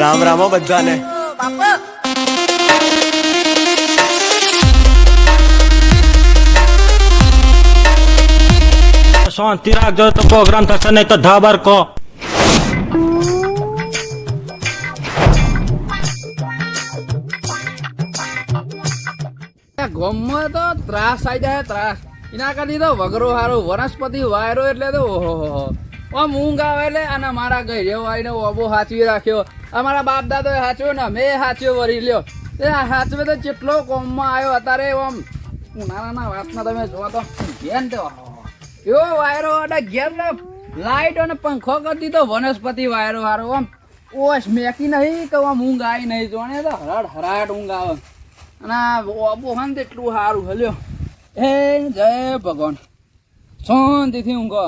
રામ રામ હો બધાને. શાંતિ રાખજો તો પ્રોગ્રામ થશે, નહીં તો ધાબર કો. ગોમમાં તો ત્રાસ આવી જાય, ત્રાસ. એના કરતી તો વગરો હારો વનસ્પતિ વાયરો એટલે તો ઓહો આમ ઊંઘ આવે એટલે અને મારા ઘરે આવીને ઓબો સાચવી રાખ્યો. અમારા બાપ દાદોએ સાચવ્યો ને મેં સાચવ્યો વરી લ્યો. એ સાચવે તો જેટલો કોમમાં આવ્યો અત્યારે આમ ઉનાળાના વાતમાં તમે જોવા તો ઘેન તો એવો વાયરો અને ઘેર લાઈટ અને પંખો કરી દીધો વનસ્પતિ વાયરો હારો આમ ઓશ મેકી નહીં કે આમ ઊંઘ આવી નહીં જોણે તો હરાડ હરાડ ઊંઘ આવે. અને ઓબો હન એટલું સારું હલ્યો. હે જય ભગવાન, શાંતિથી ઊંઘો.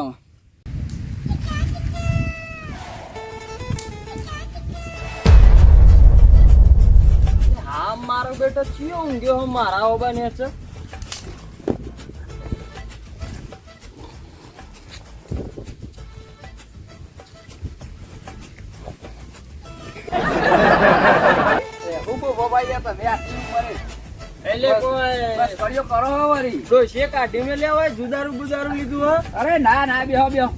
હા મારો બેટો ચિયો ઊંઘ્યો મારા ઓબા ને છે. અરે ના ના બેહો બેહો,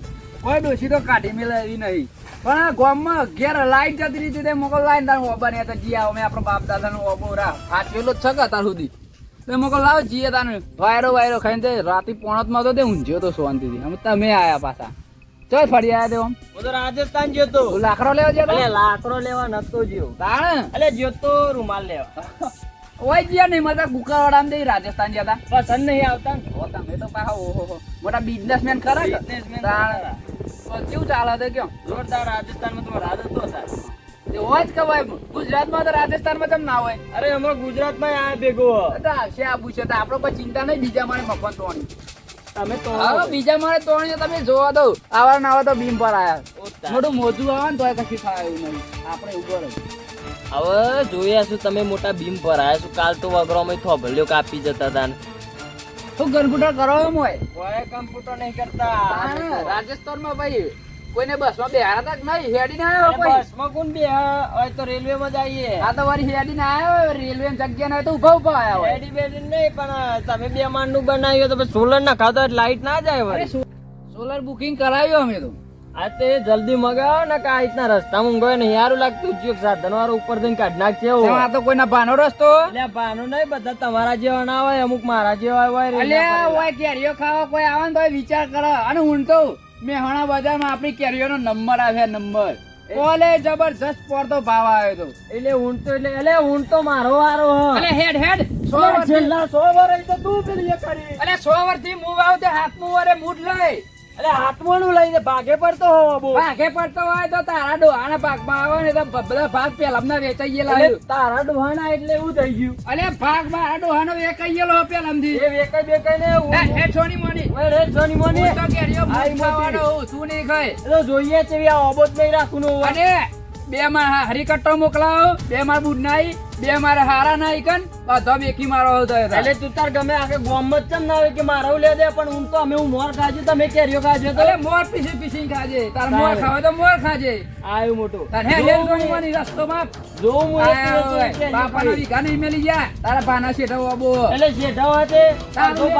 કોઈ ડોશી તો કાઢી મેળવી નહીં. પણ આ ગામમાં ઘેર લાઈટ જતી રહી તે મોકલ લાઈન તાર ઓબા ને જી આવો. મેં આપણો બાપ દાદા નો ઓબો રા હાચવેલો જ છે અત્યાર સુધી. તે મોકલ લાવો જીએ તાને વાયરો વાયરો ખાઈને તે રાતી પોણતમાં તો તે ઊંઝ્યો તો શાંતિથી. અમે તમે આયા પાછા ચલ ફરી આયા તે આમ. હું તો રાજસ્થાન જતો. લાકડો લેવા જતો? લાકડો લેવા નતો જ્યો. તાણ એટલે જતો રૂમાલ લેવા. ઓય જીયા નહીં મતલબ કુકાવાડા દે રાજસ્થાન જતા પસંદ નહીં આવતા ને. તમે તો પાછા ઓહો મોટા બિઝનેસમેન ખરા કે? બિઝનેસમેન કેવું ચાલે છે કયો? જોરદાર. રાજસ્થાનમાં તો રાજ હતો સાહેબ. હોય જ કવાય. ગુજરાતમાં તો રાજસ્થાનમાં કેમ ના હોય? અરે હમણાં ગુજરાતમાં આ ભેગો આવશે આ પૂછે તો આપડે કોઈ ચિંતા નહીં. બીજા મારે મફત તોણી તમે તો બીજા મારે તોણી તમે જોવા દો. આવા ના આવા તો બીમ પર આયા મોટું મોજું આવે ને તો કશું થાય એવું નહીં. આપણે ઉપર હવે જોયા શું તમે મોટા બીમ પર આયા શું? કાલ તો વગરોમાં થોભલ્યો કાપી જતા હતા ને. શું કમ્પ્યુટર કરો એમ હોય? કોઈ કમ્પ્યુટર નહીં કરતા. રાજસ્થાનમાં ભાઈ કોઈને બસમાં બેહાડા તક નહીં. હેડીને આવ્યો કોઈ બસમાં કોણ બે હોય તો રેલવેમાં જઈએ. આ તો વળી હેડીને આવ્યો. રેલવે જગ્યા ના તો ઉભા ઉભા આયા હોય. રેડી બેડી નહીં પણ તમે બે માળનું બનાવ્યું તો પછી સોલર ના ખાતો લાઈટ ના જાય. અરે સોલર બુકિંગ કરાવ્યું અમે તો. આ તે જલ્દી મગાવો ને કે આ રીતના રસ્તામાં ઊંઘો ને સારું લાગતું જ સાધન વાળો ઉપર જઈને કાઢ નાખશે. આ તો કોઈના ભાનો રસ્તો એટલે ભાનો નહીં, બધા તમારા જેવા ના હોય, અમુક મારા જેવા હોય. હોય કેરીઓ ખાવા કોઈ આવે ને તો વિચાર કરે. અને હું તો મેહણા બજારમાં આપણી કેરીઓનો નંબર આવે. નંબર ઓલે જબરજસ્ત પડતો ભાવ આવ્યો તો. એટલે ઊંટ તો મારો વારો અલે હેડ હેડ 100 વર્ષ તો તું પેલી કરી. અલે 100 વર્ષથી મૂવ આવ તે હાથનું વરે મૂઠ લઈ. એટલે હાથમાં લઈને ભાગે પડતો હોવો. ભાગે પડતો હોય તો તારા ડોહાના ભાગમાં આવે ને તો બધા ભાગ પેલા ના વેચાઈ ગયેલા. તારા ડોહાના એટલે એવું થઈ ગયું. અલે ભાગ મારા ડોહાનો વેચાઈ ગયેલો પેલા એ વેકાઈ બેકાઈ ને હેડ છોની મોની તો કેરીઓ ખાવાનો તું નહીં ખાય. એટલે જોઈએ છે આ ઓબોત નહીં રાખવું નું. અને બે માં હરીકટ્ટો મોકલાવો, બે માં બુડનાઈ, બે મારે હારા નાઈ કન બધો બેકી મારો હતો. એટલે તું તાર ગમે આખે ગોમત ચમ ના આવે કે મારો લે દે પણ હું તો અમે મોર ખાજો તમે કેરીઓ ખાજો તો મોર પીસી ખાજે. તાર મોર ખાવે તો મોર ખાજે. આયું મોટું તાર હે લેવાની રસ્તો માં જો હું બાપાનો વિઘા નહીં મેલી જા. તારા પાના શેઠો આબો એટલે શેઠા વાતે તારું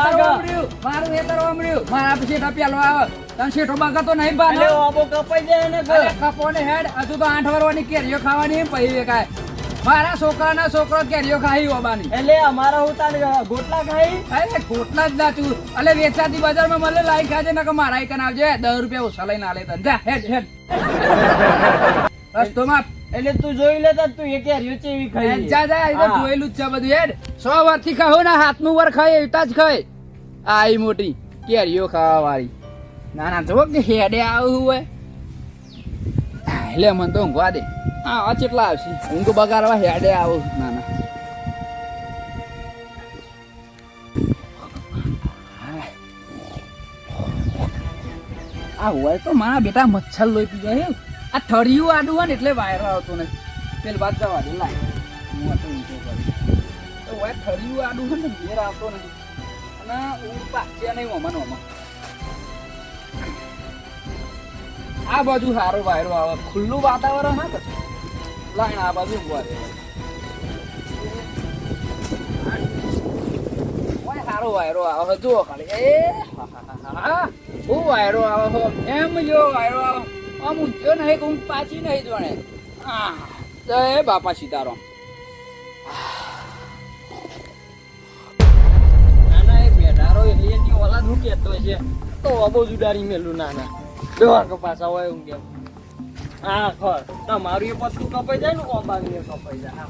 મારું હેતર ઓમડ્યું. મારા શેઠા પેલો આવે તને શેઠો બાગતો નહીં બાનો આબો કપાઈ જાય ને કપો ને હેડ હજુ તો 8 વર્ષની કેરીઓ ખાવાની પછી વેકાય. મારા છોકરાના છોકરો કેરીઓ ખાઈ ઓબાની. એટલે અમારા હું તાર ગોટલા ખાઈ. અરે ગોટલા જ નાચું. એટલે વેચાતી બજારમાં મળે લાઈ ખાજે ને કે મારા કન આવજે 10 રૂપિયા ઓછા લઈને આલે તને. જા હેડ હેડ રસ્તોમાં. એટલે તું જોઈ લેતા તું એ કેરીઓ ચેવી ખાઈ. જા જા એ તો જોયેલું જ છે બધું. હેડ 100 વર્ષથી ખાવ ને હાથનું વર ખાય એટા જ ખાય. આઈ મોટી કેરીઓ ખાવા વાળી. ના ના જો કે હેડે આવું હોય એટલે મને તો ઊંઘવા દે. હા કેટલા આવશે ઊંઘ બગાડવા હેડે આવું. ના ના આ હોય તો મારા બેટા મચ્છર લોહી પી જાય. આ થળિયું આડું હોય ને એટલે વાયરો આવતો નથી. પેલી વાત જવા દે લાય હું તો ઊંચો કરી તો હોય થળિયું આડું હોય ને ઘેર આવતો નથી. અને ઊંઘ પાછે નહીં ઓમાં આ બાજુ સારો વાયરો આવે. ખુલ્લું વાતાવરણ હા કે લાઈન આ બાજુ ઉભા રહે. ઓય હારો વાયરો આવે છે, જુઓ ખાલી. એ હા, હું વાયરો આવે છે. એમ જો વાયરો આવે. આમ ઊંચો નહીં, ઊંઘ પાછી નહીં જોણે. જય બાપા સીતારામ. નાના એ બેઠારો એટલે એની ઓલાદ હું કહેતો છે તો અબો જુડારી મેલું નાના દોર કપાસા હોય હું કેમ હા ખર તમારું એ પત્તું કપાઈ જાય ને ઓબાનું એ કપાઈ જાય હા.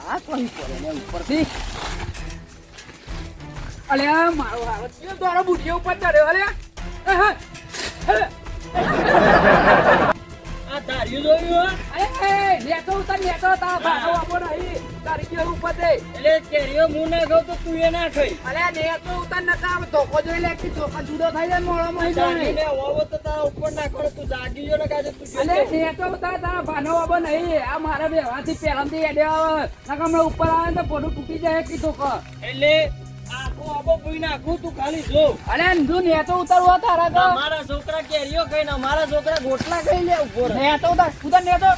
આ કોઈ પડે ને ઉપરથી. અલ્યા મારો હારો થયો, તારો બુઢી ઉપર ચડ્યો. અલ્યા આ તાર્યું જોયું અરે નેતો ઉતાર, નેતો તારા ભાગો આપો નહીં. તારી કેવું ઉપર દે. એટલે કેરીઓ હું ના ખાઉં તો તું એ ના ખાઈ અલ્યા નેતો ઉતાર નકા ધોકો જોઈ લે કે ધોકો જુદો થઈ જાય મોળામાં તારીને હોવો તો તારા ઉપર નાખો તું જાગી જો ને કાજે તું અલે નેતો ઉતાર, તારા ભાનો આપો નહીં. આ મારા બેવાથી પહેલાથી એડે આવે નકા હમણાં ઉપર આવે ને તો ફોટો તૂટી જાય કે ધોકો. એટલે આખો આબો ભૂઈ નાખું તું ખાલી જો અલે તું નેતો ઉતારવા તારા તો મારા છોકરા કેરીઓ ખાઈ ને મારા છોકરા ગોટલા ખાઈ લે ઉભો રહે નેતો ઉતાર નેતો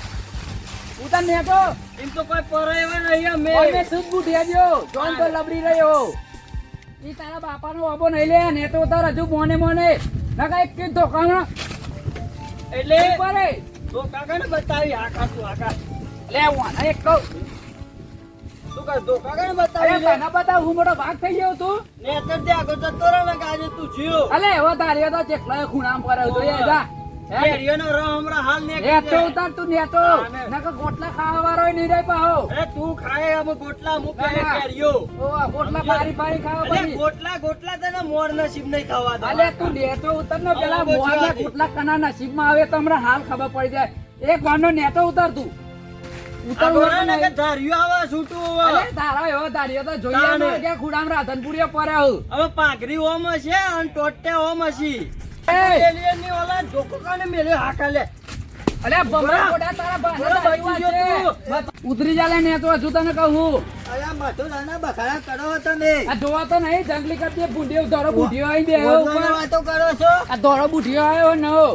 ઉતાર નેતો. એમ તો કોઈ પરાયવા નહીં અમે ઓય સુદ બુઢિયા જો જોન તો લબડી રહ્યો. ઈ તારા બાપાનો આબો નહીં લે. નેતો ઉતાર હજુ મોને નકા એક કે ધોકાનો એટલે ઉપર તો કાકાને બતાવી આખા તું આખા લે વાના એક કહું. તું કર તો કાકાને અરે બતાવી લે તને બતાવ, હું મોટો ભાગ થઈ ગયો તું. ને અત્યારે જે આગળ જતો રહે ને કાજે તું જીઓ અલે એવો તારી તો ચેકલા ખૂણામ પર જોઈએ જા. કેરીઓનો રહ હમણાં હાલ ને નેતો ઉતાર તું નેતો નકા ગોટલા ખાવા વાળો નહીં રહી પાહો. એ તું ખાય અમે ગોટલા મૂકે કેરીઓ ઓ ગોટલા પારી ખાવા એટલે પછી. ગોટલા તને મોર નસીબ નહીં ખાવા દે અલે તું નેતો ઉતાર ને પેલા બહુ મોરના જીવાતી. ગોટલા કના નસીબમાં આવે તો હમણાં હાલ ખબર પડી જાય. એક વાનો નેતો ઉતાર તું. ઉતાર આગળ ને કે ધાર્યું આવે છૂટું અરે હવે તારા એવો દાડિયો તો જોઈએ તાને. ને કે ખુડામ રાધનપુરીએ પડ્યો. હવે પાઘરી ઓમ હશે અને ટોટે ઓમ હશી એ એલિયનની ઓલા ધોકો કાને મેલ્યો હાકા લે અલે બમરા ગોડા તારા બરાબર, બાના બાજુ છે. ઉતરી જા લે નેતો હજુ તને કહું. અલ્યા મથુર આના બખાડા કરો તમે આ જોવા તો નહીં જંગલી કરતી બુઢીઓ ધોળો બુઢીઓ આવી બે બોલવાની વાતો કરો છો આ ધોળો બુઢીઓ આવ્યો નવો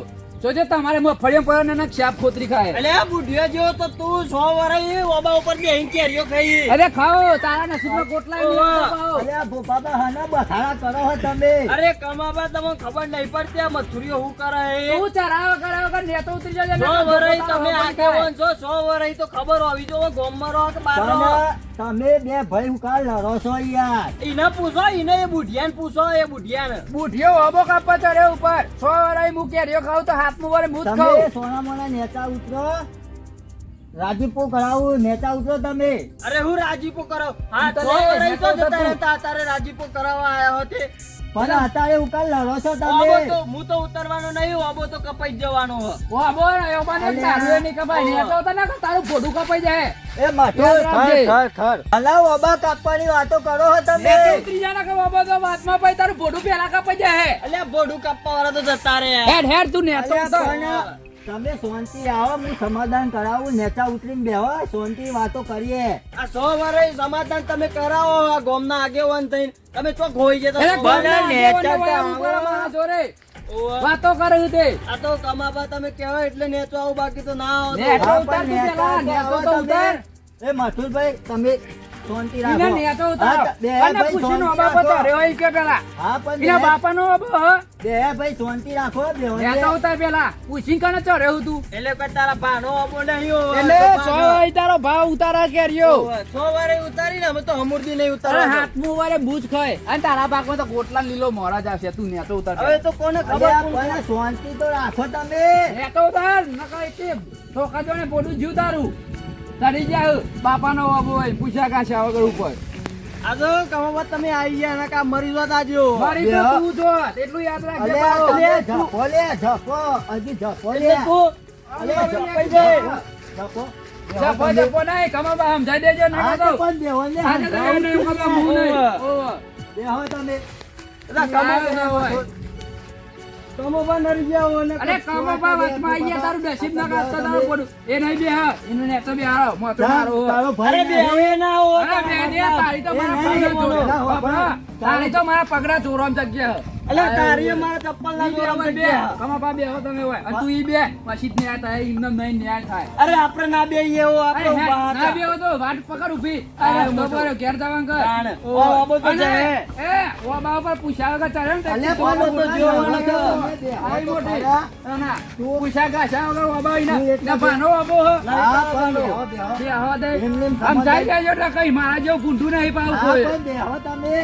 જોજે તમારે મફળીઓ પડે ને શાપ ખોતરી ખાય. અલે આ બુઢિયો જેવો તો તું 100 વર્ષ ઓબા ઉપર બેહીને કેરીઓ ખાઈ અરે ખાઓ તારા નસીબમાં ગોટલા ય નહીં ઓવા. ખાઓ. અલ્યા ભોપાબા હાના બખાડા કરો છો તમે અરે કમાબા તમને ખબર નહીં પડતી આ મથુરીઓ હું કરે હે તું ચરાવો કરાવો કર નેતો ઉતરી જજે. 100 વર્ષ તમે આગેવાન છો 100 વર્ષ તો ખબર હોવી જો ગામમાં રહો કે બહાર રહો પણ તમે બે ભાઈ હું કાલ લડો છો યાર ઈને પૂછો ઈને એ બુઢિયાને પૂછો એ બુઢિયાને બુઢીઓ ઓબો કાપવા ચડ્યો ઉપર 100 વરાઈ હું કેરીઓ ખાઉં તો હાથમાં વરે હું જ તમે ખાઉં. સોના મોના નેતા ઉતરો રાજીપો કરાવું નેતા ઉતરો તમે અરે હું રાજીપો કરાવ હા તો 100 લે, વર્ષ તો નકર જતા તું. રહેતા તારે રાજીપો કરાવવા આયા હોતે પણ અત્યારે હું કાલ લડો છો ઓબો તમે તો હું તો ઉતરવાનો નહીં ઓબો તો કપાઈ જ જવાનો હો ઓબો રહ્યો પણ અલ્યા. તારું નહીં કપાય. નેતો તો ના તારું ફોટું કપાઈ જાય. એ મથુર યાદ રાખજે. ખર હલાવ ઓબા કાપવાની વાતો કરો છો નેતો તમે ઉતરી જા ને કે ઓબો તો વાતમાં પાઈ તારું ફોટું પહેલા કપાઈ જાય. અલ્યા બોડું કાપવા વાળા તો જતા રહે હેડ હેડ તું નેતો અલ્યા ઉતર. પણ તમે શાંતિ આવો હું સમાધાન કરાવું નેતા ઉતરીને બેહો શાંતિ વાતો કરીએ આ 100 વર્ષ સમાધાન તમે કરાવો આ ગામના આગેવાન થઈને તમે ચોક હોઈ જતા અરે 100 ગામના વર્ષ. આગેવાનને વયા આવો. ઉપર અમારા જોડે ઓવા. વાતો કરે તે. આ તો કમાબા તમે કહેવાય એટલે નેચો આવું બાકી તો ના આવો તો. નેચો હા, ઉતાર પણ તું પેલા, નેતા નેચો તો આવો તમે. ઉતાર. એ મથુરભાઈ તમે શાંતિ એને રાખો નેચો ઉતારો. હા, બે અને ભાઈ પૂછીને શાંતિ ઓબા પર રાખો. ચડ્યો હોય કે પેલા. હા પણ એના બે- બાપાનો ઓબો હ. બે ભાઈ શાંતિ રાખો બેહોને. નેચો ઉતાર પેલા. પૂછીને કને ચડ્યો તું. એટલે કોઈ તારા ભાનો આપો નહીં હોવા. એટલે તો 100 ભાનો. વાળી તારો ભાવ ઉતારા કર્યો. ઓવા. 100 વર્ષ ઉતારીને અમે તો હમુરદી નહીં અરે ઉતારવા દો. હાથમું વારે બૂજ ખાય. અને તારા ભાગમાં તો ગોટલા લીલો મોરા જ આવશે. તું નેચો ઉતાર હવે તો કોને ખબર અલ્યા, કોણ પણ શાંતિ તો રાખો તમે નેચો ઉતાર. નકર એટલે ધોકા જોને બોલું જીવ તારું. ચડી જાય બાપાનો ઓબો હોય પૂછ્યા કાશા વગર ઉપર. આ તો કમાબા તમે આવી ગયા ને કા મરી જોત આજો મારી તો તું જો એટલું યાદ રાખજે અલ્યા, પાછો. તમે ઝપો લે ઝપો હજી ઝપો લે એટલે તું અલ્યા, અલ્યા, ઝપો જાય. ઝપો જપો જપો નહીં કમાવા સમજાઈ દેજો ના હા, તો તો પણ બેહો ને. આજે તો એવું નહીં કમાવા હું નહીં ઓહો બેહો તમે. તમે પણ નરી ગયા હો ને અરે કમાવા વચમાં આઈએ તારું નસીબ ના કાઢતા તારું પડું એ નહીં બે હા એનું ને તો બે હારો મોતો મારો તારો ભાઈ અરે બે હવે ના હો અરે બે દે તારી તો મારા એ નહીં, પગડા ના, ચોરો બાપરા, તારી તો મારા પગડા ચોરામ જગ્યા અલ્યા તારીએ મારા ચપ્પલ ના જોરમ જગ્યા. કમાપા બે હો તમે હોય અને તું ઈ બે પછી જ ન્યાય થાય એમને નહીં ન્યાય થાય અરે આપણે ના બેહીએ હો અરે આપણે હે, ઊભા ના હતા. બે હો તો વાટ પકડ ઊભી અરે, અરે બપોરે ઘેર જવાનું કર તાણે. ઓ, ઓ, આબો તો અને, જાય. એ ઓ બા ઉપર પૂછ્યા વગર ચાલે ને તો અલ્યા, તું પણ તો તો જોવાનો જોવાનો છો. છે. આઈ મોટી. ખરા. ના, ના. પૂછ્યા ગાછા વગર ઓબા ઈ ના. તું એટલે ના ભાનો ઓબો હો. હા, પણ બેહો, બેહો. બે હો દે. એમને એમ આમ જાય સમાધાન. જાય એટલે કઈ મારા જેવું ગુંઠું નહીં પાવું હા, કોઈ. પણ બેહો તમે.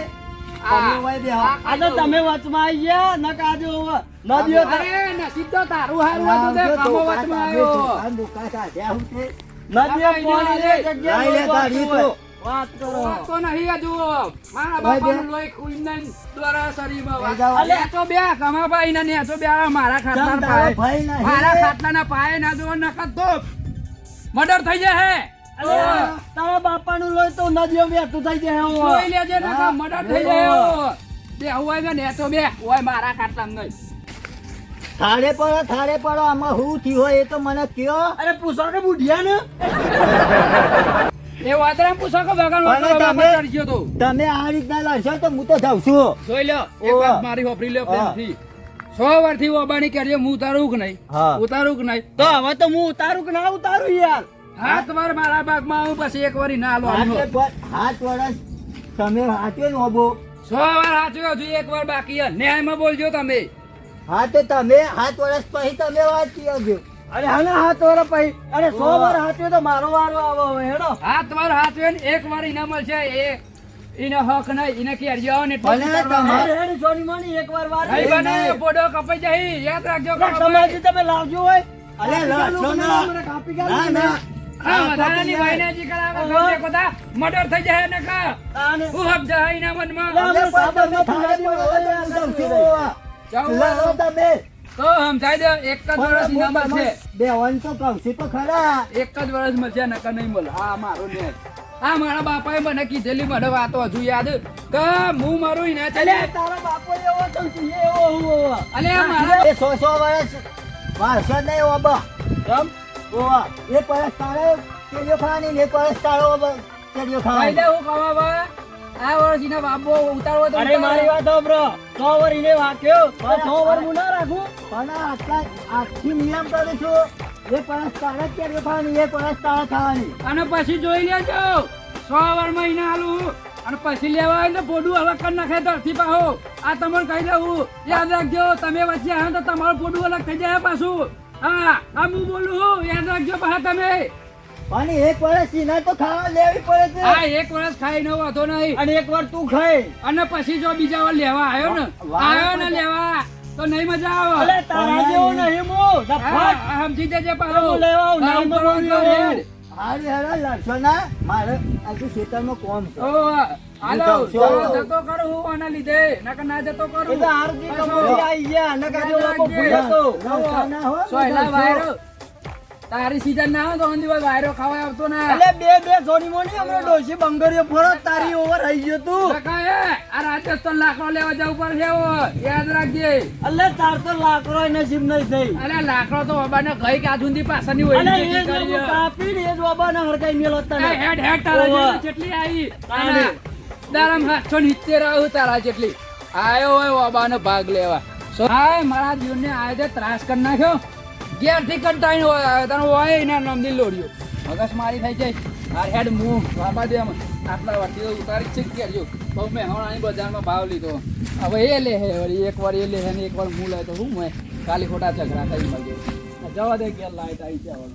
આ, તમે હોય બેહો. આ તો તમે વચમાં આઈ ગયા ન કાજો હવે નદીઓ તો- અરે નસીબ તો તારું હારું હતું તે કામો વચમાં આવ્યો. દુકાન કાઢ્યા હું તે. નદીઓ પાણી રે જગ્યા લઈ લે તારી તો. વાત કરો વાત તો નહીં હજુ. મારા ભાઈ બાપાનું બે. લોહી ખૂંદીને દ્વારા શરીરમાં લઈ વાત. જાઓ. અલે આ તો બે કમાભાઈ ને આ તો બે મારા ખાટલાના તમ તારો પાયે. ભાઈ નહીં. મારા ખાટલાના પાયે ના જો નકર તો મર્ડર થઈ જાય અરે તારા બાપાનું લોહી તો નદીઓ વહેતું થઈ જાય હો. જોઈ લેજે નકર હા. મર્ડર થઈ જાય બે હોય ને તો બે હોય મારા ખાટલામાં નહીં. થાળે પડો આમાં શું થયું હોય એ તો મને કયો. અરે પૂછો કે બુઢિયા ને એ વાતરા પૂછો કે બગાન ભલે વાતરા તમે- બાપા ચડી ગયો તો તમે આ રીતના લડશો તો હું તો જાઉં છું. જોઈ લો એક ઓવા. વાત મારી હોપરી લ્યો પ્રેમથી 100 વર્ષથી ઓબાણી કરજે હું ઉતારું કે નહીં હા. ઉતારું કે નહીં તો હવે તો હું ઉતારું કે ના ઉતારું યાર હા તમારે મારા ભાગમાં આવું પછી એક વારી ના લો હાથ વર્ષ તમે હાચ્યો ને ઓબો. 100 વાર હાચવ્યો હજુ એક વાર બાકી છે. ન્યાયમાં બોલજો તમે હા તો તમે 7 વર્ષ પછી તમે વાત કરજો. અરે હાલે હાથ વાર પછી અરે 100 વાર હાથ્યો તો મારો વારો આવો હવે હેડો હાથ વાર હાચવે ને એક વાર ઇનામ મળશે એ એને હક નહીં એને કેરજો ને ભલે તમારે- અરે હેડ સોની માની એકવાર વાર ભાઈ નહીં, બને નહીં. પોડો કપાઈ જાય યાદ રાખજો અરે તમારી તમે લાવજો હોય અરે લડશો ના. મને કાપી ના કાઢી ના હા વધારાની વાયનાજી કરાવે ગમે કોતા મર્ડર થઈ જાય ને કા તાને હું હક જાય એના મનમાં લા. અરે પણ તમે થાળે પડો તો હું જાઉં છું. લડો તમે. તો સમજાઈ દે એક જ વર્ષ ઇનામ મળશે બેહવાનું તો કહું છું તો ખરા. એક જ વર્ષ મળશે નકર નહીં મળે આ મારો ને આ મારા બાપાએ મને કીધેલી મને વાતો હજુ યાદ કે હું મારું ઇના અલે ચાલે તારા બાપો એવો તો તું એવો હું અને આ મારા એ 100 વર્ષ વારસો જ નહીં ઓબા. કેમ ઓવા. એક વર્ષ તારે કેરીઓ ખાવાની ને એક વર્ષ તારો કેરીઓ ભાઈ દે ખાવાની. હું કમાવા આ વર્ષ ઇના બાપો ઉતારવો તો અરે મારી વાત સાંભળો 100 વાર ઈને વાક્યો 100 વાર હું ના રાખું પણ આ આખી નિયમ કરું છું. એક વર્ષ તારે જ કેરીઓ ખાવાની એક વર્ષ તારે ખાવાની. અને પછી જોઈ લેજો 100 વાર મહિના હાલું અને પછી લેવા હોય તો પોડું અલગ કરી નાખે ધરતી પાહો આ તમને કહી દઉં યાદ રાખજો તમે વચ્ચે આવ્યો તો તમારું પોડું અલગ થઈ જાય પાછું હા આ હું બોલું છું યાદ રાખજો પાછા તમે પણ એક વર્ષ એના તો ખાવા લેવી પડે આ છે. એક વર્ષ ખાઈ નો વાંધો નહીં અને એકવાર તું ખાઈ અને પછી જો બીજા વાર લેવા આવ્યો ને વાહ, આવ્યો ને લેવા તો નહીં મજા આવે અલે તારા જેવો નહીં હું હા, ડફટ આ સમજી જજે પાછો હું લેવા આવું, કામ નાઈમાં કરવાનું તો બોલી રેડ. હારી હારા લડશો ના. મારે આજુ ખેતરમાં કોમ છે. ઓ, હાલો, હું તો છું. જતો કરું હું આના લીધે નકર ના જતો કરું એ તો આરતી પાછો. કમોડી આઈ ગયા ન કાજો બાપો ભૂલ્યો તો લડશો ના હો. સોયલા વાયરો તારી સીઝન ના હોય તો અંધી વાર વાયરો ખાવા આવતો ના અલે બે સોની મોની હમણાં ડોશી બંગરીઓ ફરો તારી ઓવર આવી ગયો તું કાકા, આ રાજસ્થાન લાકડો લેવા જવું પડશે હો. યાદ રાખજે અલે તાર તો લાકડો નસીબ નહીં થઈ અરે લાકડો તો બાબાને ગઈ કાજુંદી પાછળની હોય અલે છે, એ જો કરી. કાપી ને એ જ બાબાને હરકાઈ મેલો એ તને હેડ હેડ તારા ઓવા. જેટલી જેટલી આવી તારે. દારામ 770 આવ્યું તારા જેટલી આયો હોય બાબાનો ભાગ લેવા હાય મારા જીવનને આયો તે ત્રાસ કરી નાખ્યો ઘેરથી કંટાળીને હોય તને હોય એના નામની લોડ્યો મગજ મારી થઈ જાય હાર હેડ મું બાબા દે આટલા વાટી ઉતારી છે કેજો બહુ મેં હમણાં બજારમાં ભાવ લીધો હવે એ લે હે વળી એક વાર એ લે હે ને એક વાર હું લે તો હું મેં કાલી ખોટા ઝઘડા થઈ મળ્યો જવા દે કે લાઈટ આવી છે હવે